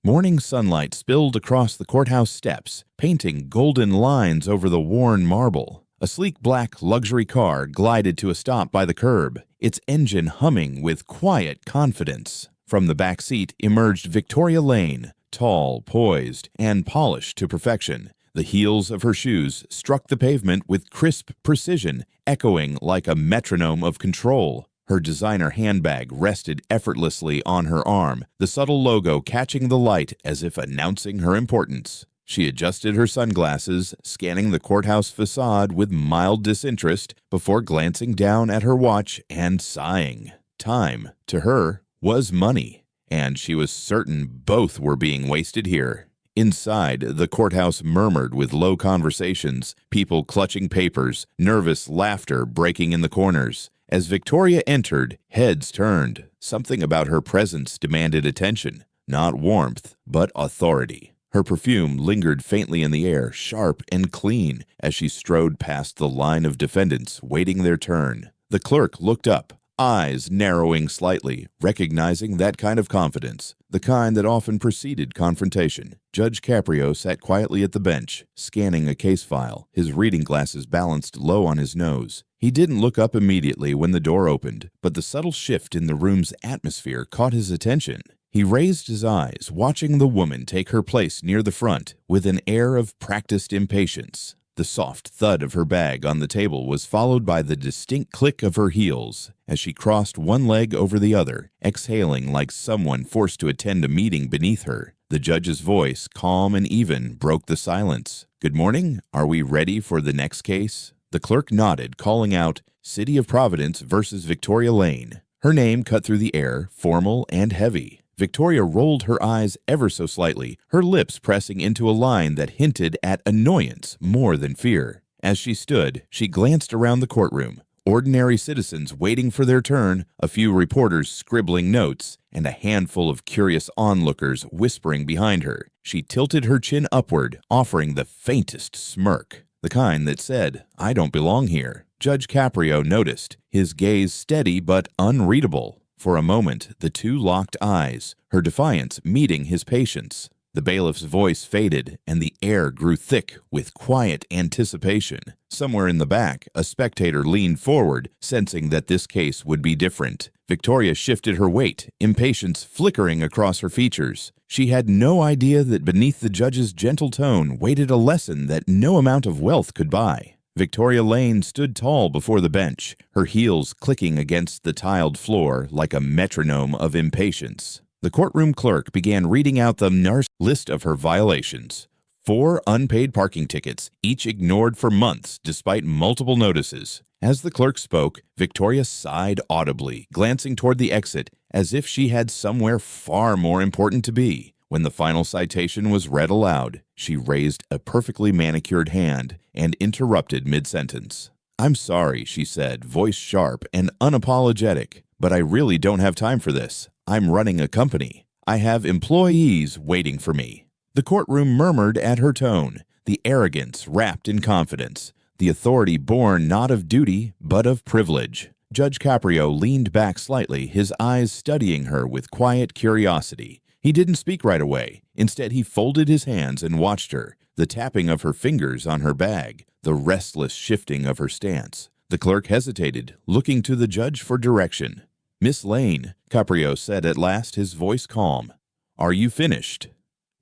Morning sunlight spilled across the courthouse steps, painting golden lines over the worn marble. A sleek black luxury car glided to a stop by the curb, its engine humming with quiet confidence. From the back seat emerged Victoria Lane, tall, poised, and polished to perfection. The heels of her shoes struck the pavement with crisp precision, echoing like a metronome of control. Her designer handbag rested effortlessly on her arm, the subtle logo catching the light as if announcing her importance. She adjusted her sunglasses, scanning the courthouse facade with mild disinterest before glancing down at her watch and sighing. Time, to her, was money, and she was certain both were being wasted here. Inside, the courthouse murmured with low conversations, people clutching papers, nervous laughter breaking in the corners. As Victoria entered, heads turned. Something about her presence demanded attention, not warmth, but authority. Her perfume lingered faintly in the air, sharp and clean, as she strode past the line of defendants waiting their turn. The clerk looked up, eyes narrowing slightly, recognizing that kind of confidence, the kind that often preceded confrontation. Judge Caprio sat quietly at the bench, scanning a case file, his reading glasses balanced low on his nose. He didn't look up immediately when the door opened, but the subtle shift in the room's atmosphere caught his attention. He raised his eyes, watching the woman take her place near the front with an air of practiced impatience. The soft thud of her bag on the table was followed by the distinct click of her heels as she crossed one leg over the other, exhaling like someone forced to attend a meeting beneath her. The judge's voice, calm and even, broke the silence. "Good morning. Are we ready for the next case?" The clerk nodded, calling out, "City of Providence versus Victoria Lane." Her name cut through the air, formal and heavy. Victoria rolled her eyes ever so slightly, her lips pressing into a line that hinted at annoyance more than fear. As she stood, she glanced around the courtroom. Ordinary citizens waiting for their turn, a few reporters scribbling notes, and a handful of curious onlookers whispering behind her. She tilted her chin upward, offering the faintest smirk, the kind that said, "I don't belong here." Judge Caprio noticed, his gaze steady but unreadable. For a moment, the two locked eyes, her defiance meeting his patience. The bailiff's voice faded, and the air grew thick with quiet anticipation. Somewhere in the back, a spectator leaned forward, sensing that this case would be different. Victoria shifted her weight, impatience flickering across her features. She had no idea that beneath the judge's gentle tone waited a lesson that no amount of wealth could buy. Victoria Lane stood tall before the bench, her heels clicking against the tiled floor like a metronome of impatience. The courtroom clerk began reading out the list of her violations. 4 unpaid parking tickets, each ignored for months despite multiple notices. As the clerk spoke, Victoria sighed audibly, glancing toward the exit as if she had somewhere far more important to be. When the final citation was read aloud, she raised a perfectly manicured hand and interrupted mid-sentence. "I'm sorry," she said, voice sharp and unapologetic, "but I really don't have time for this. I'm running a company. I have employees waiting for me." The courtroom murmured at her tone, the arrogance wrapped in confidence, the authority born not of duty but of privilege. Judge Caprio leaned back slightly, his eyes studying her with quiet curiosity. He didn't speak right away. Instead, he folded his hands and watched her, the tapping of her fingers on her bag, the restless shifting of her stance. The clerk hesitated, looking to the judge for direction. "Miss Lane," Caprio said at last, his voice calm. "Are you finished?"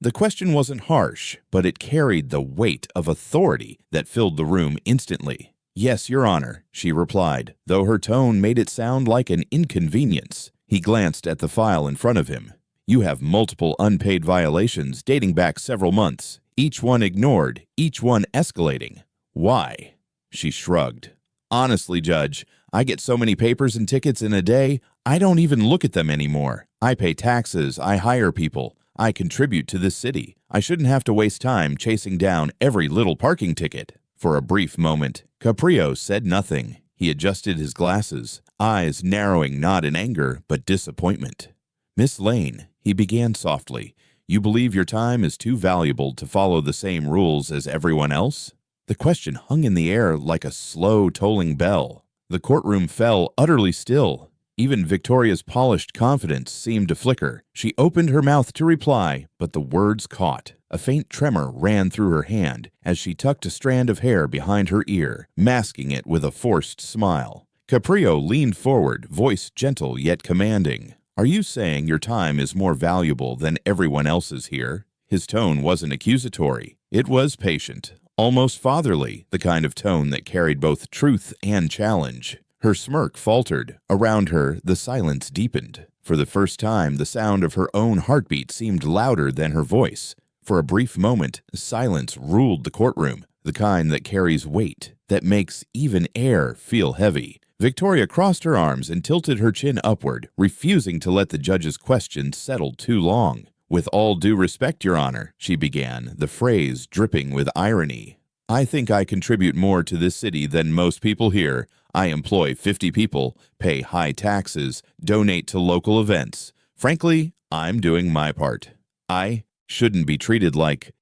The question wasn't harsh, but it carried the weight of authority that filled the room instantly. "Yes, Your Honor," she replied, though her tone made it sound like an inconvenience. He glanced at the file in front of him. "You have multiple unpaid violations dating back several months, each one ignored, each one escalating. Why?" She shrugged. "Honestly, Judge, I get so many papers and tickets in a day, I don't even look at them anymore. I pay taxes, I hire people, I contribute to this city. I shouldn't have to waste time chasing down every little parking ticket." For a brief moment, Caprio said nothing. He adjusted his glasses, eyes narrowing not in anger but disappointment. "Miss Lane," he began softly, "you believe your time is too valuable to follow the same rules as everyone else?" The question hung in the air like a slow tolling bell. The courtroom fell utterly still. Even Victoria's polished confidence seemed to flicker. She opened her mouth to reply, but the words caught. A faint tremor ran through her hand as she tucked a strand of hair behind her ear, masking it with a forced smile. Caprio leaned forward, voice gentle yet commanding. "Are you saying your time is more valuable than everyone else's here?" His tone wasn't accusatory. It was patient, almost fatherly, the kind of tone that carried both truth and challenge. Her smirk faltered. Around her, the silence deepened. For the first time, the sound of her own heartbeat seemed louder than her voice. For a brief moment, silence ruled the courtroom, the kind that carries weight, that makes even air feel heavy. Victoria crossed her arms and tilted her chin upward, refusing to let the judge's question settle too long. "With all due respect, Your Honor," she began, the phrase dripping with irony. "I think I contribute more to this city than most people here. I employ 50 people, pay high taxes, donate to local events. Frankly, I'm doing my part. I shouldn't be treated like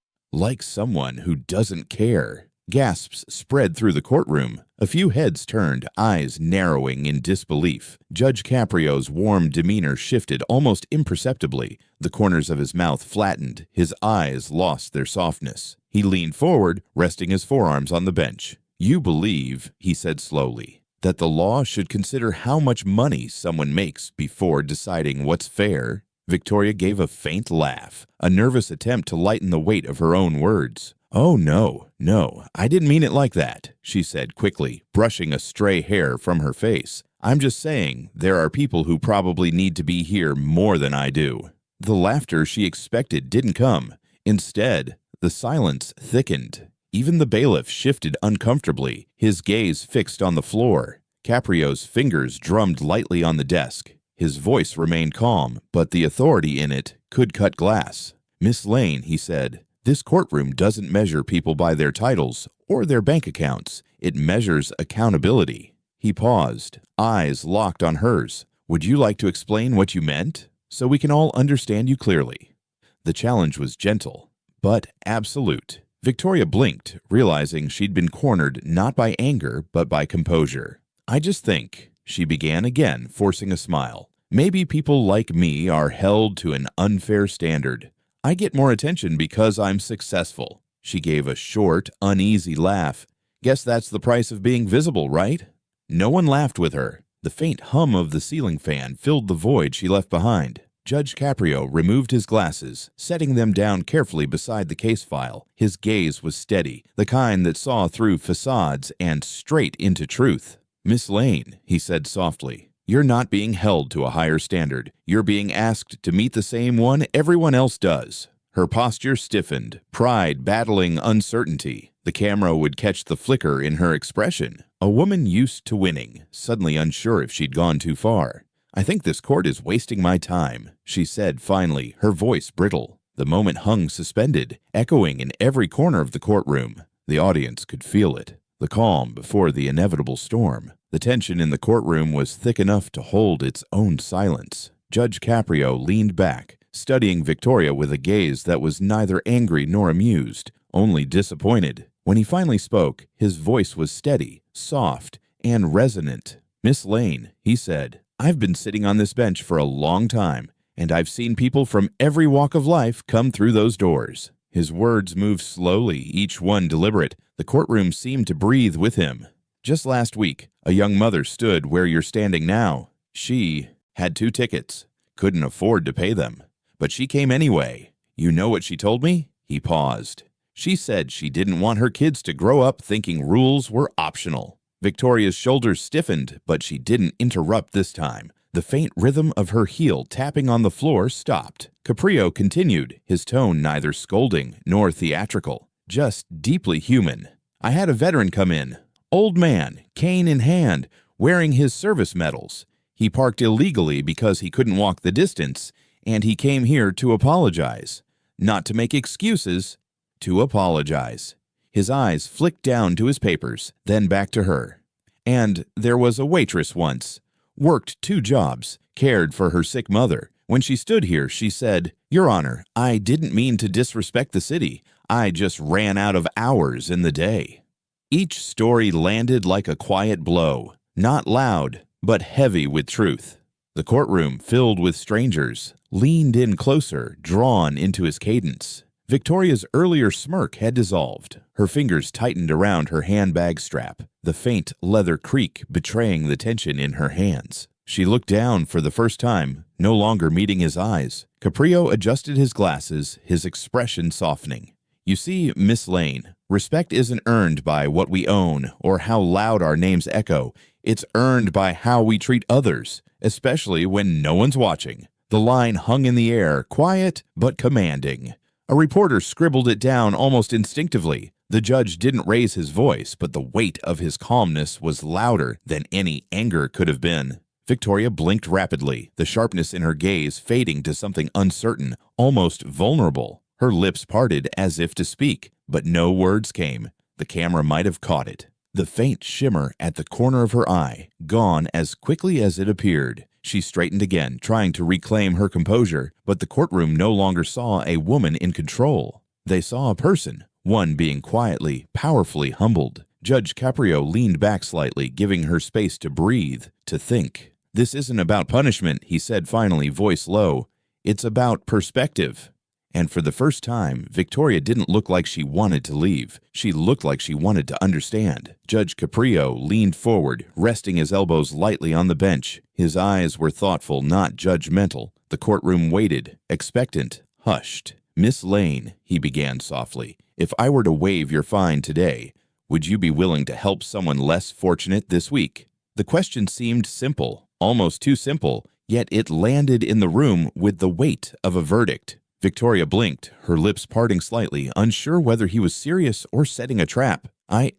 someone who doesn't care." Gasps spread through the courtroom. A few heads turned, eyes narrowing in disbelief. Judge Caprio's warm demeanor shifted almost imperceptibly. The corners of his mouth flattened. His eyes lost their softness. He leaned forward, resting his forearms on the bench. "You believe," he said slowly, "that the law should consider how much money someone makes before deciding what's fair?" Victoria gave a faint laugh, a nervous attempt to lighten the weight of her own words. "Oh, no, I didn't mean it like that," she said quickly, brushing a stray hair from her face. "I'm just saying there are people who probably need to be here more than I do." The laughter she expected didn't come. Instead, the silence thickened. Even the bailiff shifted uncomfortably, his gaze fixed on the floor. Caprio's fingers drummed lightly on the desk. His voice remained calm, but the authority in it could cut glass. "Miss Lane," he said, "this courtroom doesn't measure people by their titles or their bank accounts. It measures accountability." He paused, eyes locked on hers. "Would you like to explain what you meant, so we can all understand you clearly?" The challenge was gentle, but absolute. Victoria blinked, realizing she'd been cornered not by anger, but by composure. "I just think," she began again, forcing a smile, "maybe people like me are held to an unfair standard. I get more attention because I'm successful." She gave a short, uneasy laugh. "Guess that's the price of being visible, right?" No one laughed with her. The faint hum of the ceiling fan filled the void she left behind. Judge Caprio removed his glasses, setting them down carefully beside the case file. His gaze was steady, the kind that saw through facades and straight into truth. "Miss Lane," he said softly, "you're not being held to a higher standard. You're being asked to meet the same one everyone else does." Her posture stiffened, pride battling uncertainty. The camera would catch the flicker in her expression. A woman used to winning, suddenly unsure if she'd gone too far. "I think this court is wasting my time," she said finally, her voice brittle. The moment hung suspended, echoing in every corner of the courtroom. The audience could feel it. The calm before the inevitable storm. The tension in the courtroom was thick enough to hold its own silence. Judge Caprio leaned back, studying Victoria with a gaze that was neither angry nor amused, only disappointed. When he finally spoke, his voice was steady, soft, and resonant. "Miss Lane," he said, "I've been sitting on this bench for a long time, and I've seen people from every walk of life come through those doors." His words moved slowly, each one deliberate. The courtroom seemed to breathe with him. "Just last week, a young mother stood where you're standing now. She had 2 tickets, couldn't afford to pay them, but she came anyway. You know what she told me?" He paused. "She said she didn't want her kids to grow up thinking rules were optional." Victoria's shoulders stiffened, but she didn't interrupt this time. The faint rhythm of her heel tapping on the floor stopped. Caprio continued, his tone neither scolding nor theatrical, just deeply human. "I had a veteran come in. Old man, cane in hand, wearing his service medals. He parked illegally because he couldn't walk the distance, and he came here to apologize. Not to make excuses, to apologize." His eyes flicked down to his papers, then back to her. "And there was a waitress once. Worked 2 jobs, cared for her sick mother. When she stood here, she said, 'Your Honor, I didn't mean to disrespect the city. I just ran out of hours in the day.'" Each story landed like a quiet blow, not loud, but heavy with truth. The courtroom, filled with strangers, leaned in closer, drawn into his cadence. Victoria's earlier smirk had dissolved. Her fingers tightened around her handbag strap, the faint leather creak betraying the tension in her hands. She looked down for the first time, no longer meeting his eyes. Caprio adjusted his glasses, his expression softening. You see, Miss Lane, respect isn't earned by what we own or how loud our names echo. It's earned by how we treat others, especially when no one's watching. The line hung in the air, quiet but commanding. A reporter scribbled it down almost instinctively. The judge didn't raise his voice, but the weight of his calmness was louder than any anger could have been. Victoria blinked rapidly, the sharpness in her gaze fading to something uncertain, almost vulnerable. Her lips parted as if to speak, but no words came. The camera might have caught it. The faint shimmer at the corner of her eye, gone as quickly as it appeared. She straightened again, trying to reclaim her composure, but the courtroom no longer saw a woman in control. They saw a person, one being quietly, powerfully humbled. Judge Caprio leaned back slightly, giving her space to breathe, to think. "This isn't about punishment," he said finally, voice low. "It's about perspective." And for the first time, Victoria didn't look like she wanted to leave. She looked like she wanted to understand. Judge Caprio leaned forward, resting his elbows lightly on the bench. His eyes were thoughtful, not judgmental. The courtroom waited, expectant, hushed. "Miss Lane," he began softly, "if I were to waive your fine today, would you be willing to help someone less fortunate this week?" The question seemed simple, almost too simple, yet it landed in the room with the weight of a verdict. Victoria blinked, her lips parting slightly, unsure whether he was serious or setting a trap. I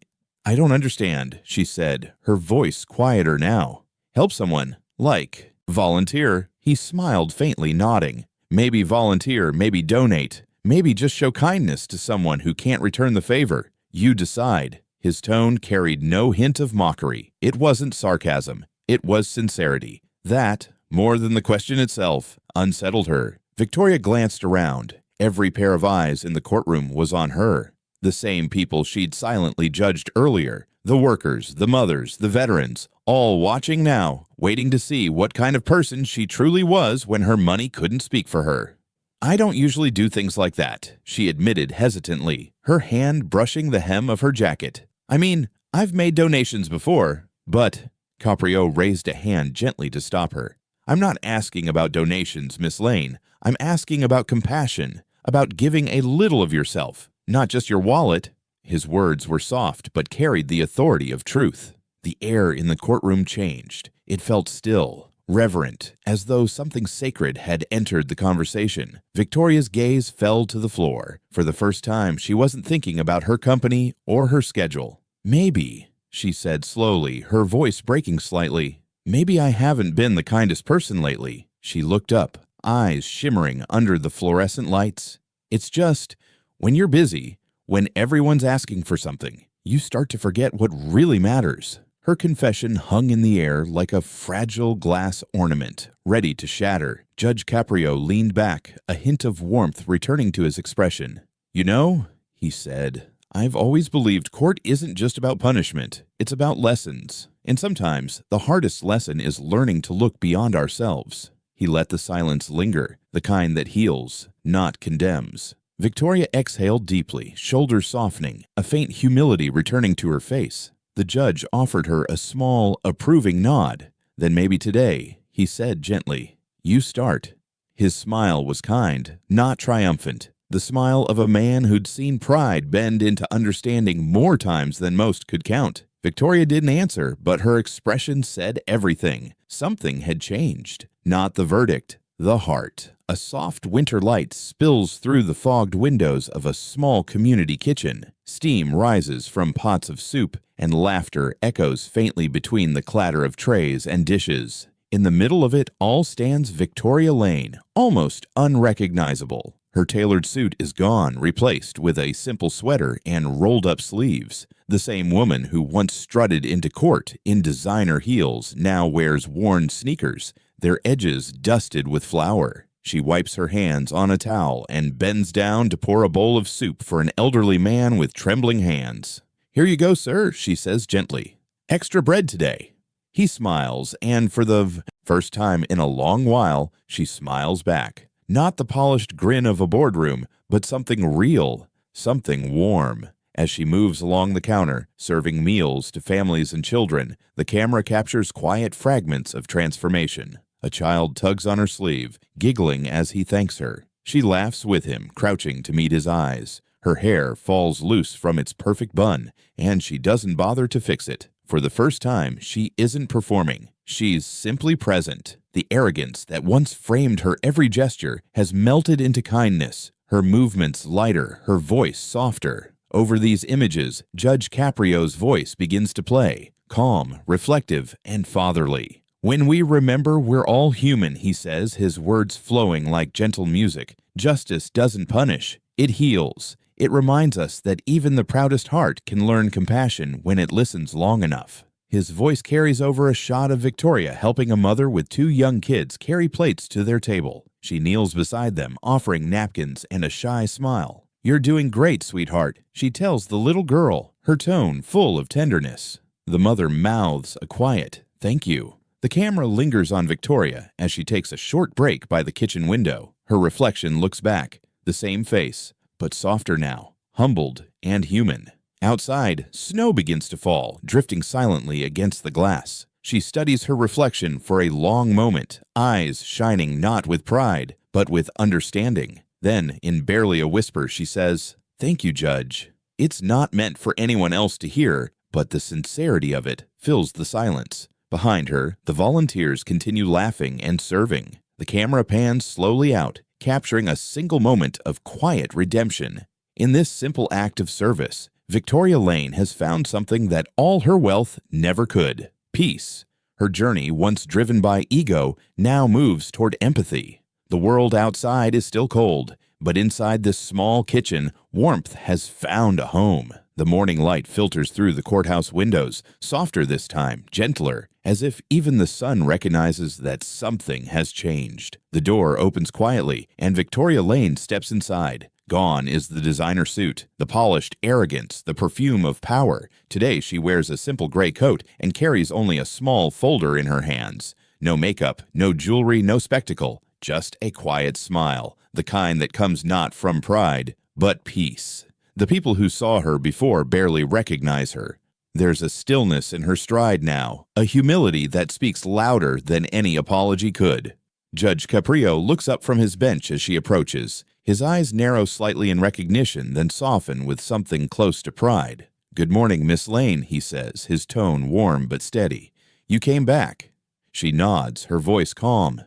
don't understand," she said, her voice quieter now. "Help someone, like volunteer." He smiled faintly, nodding. "Maybe volunteer, maybe donate, maybe just show kindness to someone who can't return the favor. You decide." His tone carried no hint of mockery. It wasn't sarcasm. It was sincerity. That, more than the question itself, unsettled her. Victoria glanced around. Every pair of eyes in the courtroom was on her. The same people she'd silently judged earlier. The workers, the mothers, the veterans, all watching now, waiting to see what kind of person she truly was when her money couldn't speak for her. "I don't usually do things like that," she admitted hesitantly, her hand brushing the hem of her jacket. "I mean, I've made donations before, but—" Caprio raised a hand gently to stop her. "I'm not asking about donations, Miss Lane. I'm asking about compassion, about giving a little of yourself, not just your wallet." His words were soft but carried the authority of truth. The air in the courtroom changed. It felt still, reverent, as though something sacred had entered the conversation. Victoria's gaze fell to the floor. For the first time, she wasn't thinking about her company or her schedule. "Maybe," she said slowly, her voice breaking slightly, "maybe I haven't been the kindest person lately." She looked up, eyes shimmering under the fluorescent lights. "It's just, when you're busy, when everyone's asking for something, you start to forget what really matters." Her confession hung in the air like a fragile glass ornament, ready to shatter. Judge Caprio leaned back, a hint of warmth returning to his expression. "You know," he said, "I've always believed court isn't just about punishment. It's about lessons. And sometimes the hardest lesson is learning to look beyond ourselves." He let the silence linger, the kind that heals, not condemns. Victoria exhaled deeply, shoulders softening, a faint humility returning to her face. The judge offered her a small, approving nod. "Then maybe today," he said gently, "you start." His smile was kind, not triumphant. The smile of a man who'd seen pride bend into understanding more times than most could count. Victoria didn't answer, but her expression said everything. Something had changed. Not the verdict, the heart. A soft winter light spills through the fogged windows of a small community kitchen. Steam rises from pots of soup, and laughter echoes faintly between the clatter of trays and dishes. In the middle of it all stands Victoria Lane, almost unrecognizable. Her tailored suit is gone, replaced with a simple sweater and rolled-up sleeves. The same woman who once strutted into court in designer heels now wears worn sneakers, their edges dusted with flour. She wipes her hands on a towel and bends down to pour a bowl of soup for an elderly man with trembling hands. "Here you go, sir," she says gently. "Extra bread today." He smiles, and for the first time in a long while, she smiles back. Not the polished grin of a boardroom, but something real, something warm. As she moves along the counter, serving meals to families and children, the camera captures quiet fragments of transformation. A child tugs on her sleeve, giggling as he thanks her. She laughs with him, crouching to meet his eyes. Her hair falls loose from its perfect bun, and she doesn't bother to fix it. For the first time, she isn't performing. She's simply present. The arrogance that once framed her every gesture has melted into kindness. Her movements lighter, her voice softer. Over these images, Judge Caprio's voice begins to play, calm, reflective, and fatherly. When we remember we're all human, he says, his words flowing like gentle music, justice doesn't punish, it heals. It reminds us that even the proudest heart can learn compassion when it listens long enough. His voice carries over a shot of Victoria helping a mother with 2 young kids carry plates to their table. She kneels beside them, offering napkins and a shy smile. "You're doing great, sweetheart," she tells the little girl, her tone full of tenderness. The mother mouths a quiet, "Thank you." The camera lingers on Victoria as she takes a short break by the kitchen window. Her reflection looks back, the same face, but softer now, humbled and human. Outside, snow begins to fall, drifting silently against the glass. She studies her reflection for a long moment, eyes shining not with pride, but with understanding. Then, in barely a whisper, she says, "Thank you, Judge." It's not meant for anyone else to hear, but the sincerity of it fills the silence. Behind her, the volunteers continue laughing and serving. The camera pans slowly out, capturing a single moment of quiet redemption. In this simple act of service, Victoria Lane has found something that all her wealth never could: peace. Her journey, once driven by ego, now moves toward empathy. The world outside is still cold, but inside this small kitchen, warmth has found a home. The morning light filters through the courthouse windows, softer this time, gentler, as if even the sun recognizes that something has changed. The door opens quietly, and Victoria Lane steps inside. Gone is the designer suit, the polished arrogance, the perfume of power. Today she wears a simple gray coat and carries only a small folder in her hands. No makeup, no jewelry, no spectacle, just a quiet smile, the kind that comes not from pride, but peace. The people who saw her before barely recognize her. There's a stillness in her stride now, a humility that speaks louder than any apology could. Judge Caprio looks up from his bench as she approaches. His eyes narrow slightly in recognition, then soften with something close to pride. "Good morning, Miss Lane," he says, his tone warm but steady. "You came back." She nods, her voice calm.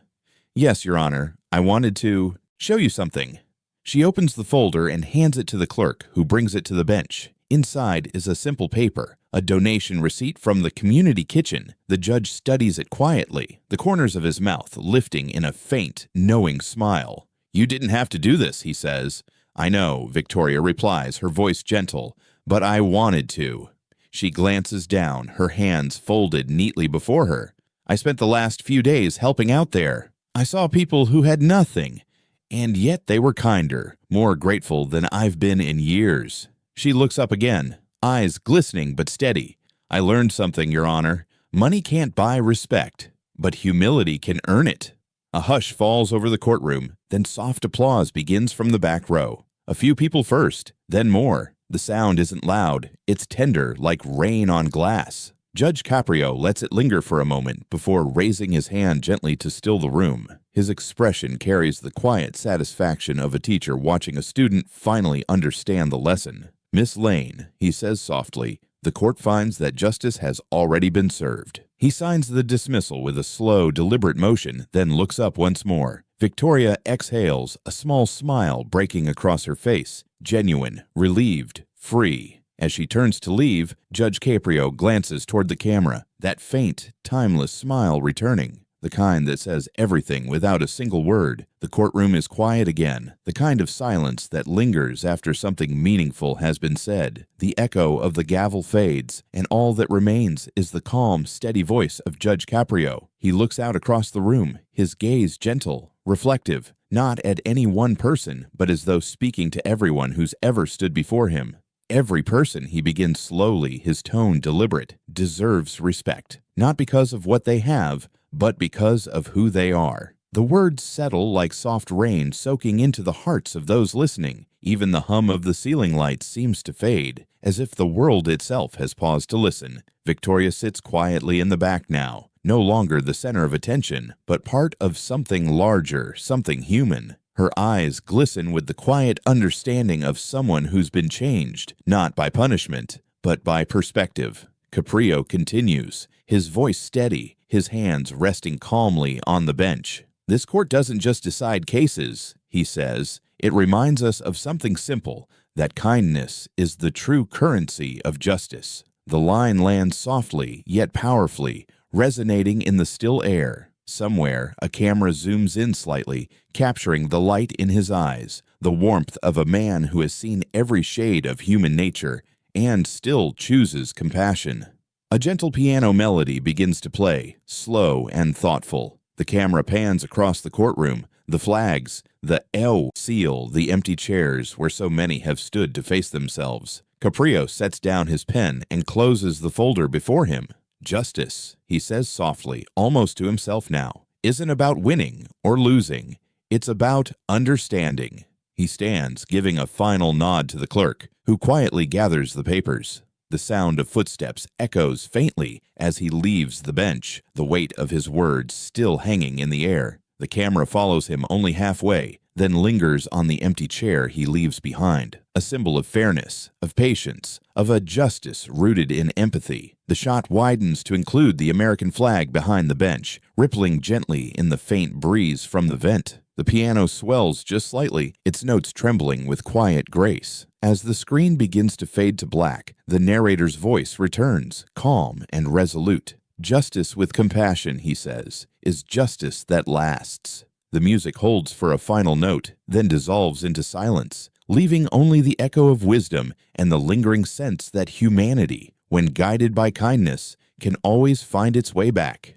"Yes, Your Honor, I wanted to show you something." She opens the folder and hands it to the clerk, who brings it to the bench. Inside is a simple paper, a donation receipt from the community kitchen. The judge studies it quietly, the corners of his mouth lifting in a faint, knowing smile. "You didn't have to do this," he says. "I know," Victoria replies, her voice gentle, "but I wanted to." She glances down, her hands folded neatly before her. "I spent the last few days helping out there. I saw people who had nothing, and yet they were kinder, more grateful than I've been in years." She looks up again, eyes glistening but steady. "I learned something, Your Honor. Money can't buy respect, but humility can earn it." A hush falls over the courtroom, then soft applause begins from the back row. A few people first, then more. The sound isn't loud, it's tender like rain on glass. Judge Caprio lets it linger for a moment before raising his hand gently to still the room. His expression carries the quiet satisfaction of a teacher watching a student finally understand the lesson. "Miss Lane," he says softly, "the court finds that justice has already been served." He signs the dismissal with a slow, deliberate motion, then looks up once more. Victoria exhales, a small smile breaking across her face, genuine, relieved, free. As she turns to leave, Judge Caprio glances toward the camera, that faint, timeless smile returning, the kind that says everything without a single word. The courtroom is quiet again, the kind of silence that lingers after something meaningful has been said. The echo of the gavel fades, and all that remains is the calm, steady voice of Judge Caprio. He looks out across the room, his gaze gentle, reflective, not at any one person, but as though speaking to everyone who's ever stood before him. Every person, he begins slowly, his tone deliberate, deserves respect. not because of what they have, but because of who they are. The words settle like soft rain soaking into the hearts of those listening. Even the hum of the ceiling lights seems to fade, as if the world itself has paused to listen. Victoria sits quietly in the back now, no longer the center of attention, but part of something larger, something human. Her eyes glisten with the quiet understanding of someone who's been changed, not by punishment, but by perspective. Caprio continues, his voice steady, his hands resting calmly on the bench. This court doesn't just decide cases, he says. It reminds us of something simple, that kindness is the true currency of justice. The line lands softly, yet powerfully, resonating in the still air. Somewhere, a camera zooms in slightly, capturing the light in his eyes, the warmth of a man who has seen every shade of human nature and still chooses compassion. A gentle piano melody begins to play, slow and thoughtful. The camera pans across the courtroom, the flags, the L seal, the empty chairs where so many have stood to face themselves. Caprio sets down his pen and closes the folder before him. Justice, he says softly, almost to himself now, isn't about winning or losing. It's about understanding. He stands, giving a final nod to the clerk, who quietly gathers the papers. The sound of footsteps echoes faintly as he leaves the bench, the weight of his words still hanging in the air. The camera follows him only halfway, then lingers on the empty chair he leaves behind, a symbol of fairness, of patience, of a justice rooted in empathy. The shot widens to include the American flag behind the bench, rippling gently in the faint breeze from the vent. The piano swells just slightly, its notes trembling with quiet grace. As the screen begins to fade to black, the narrator's voice returns, calm and resolute. Justice with compassion, he says, is justice that lasts. The music holds for a final note, then dissolves into silence, leaving only the echo of wisdom and the lingering sense that humanity, when guided by kindness, can always find its way back.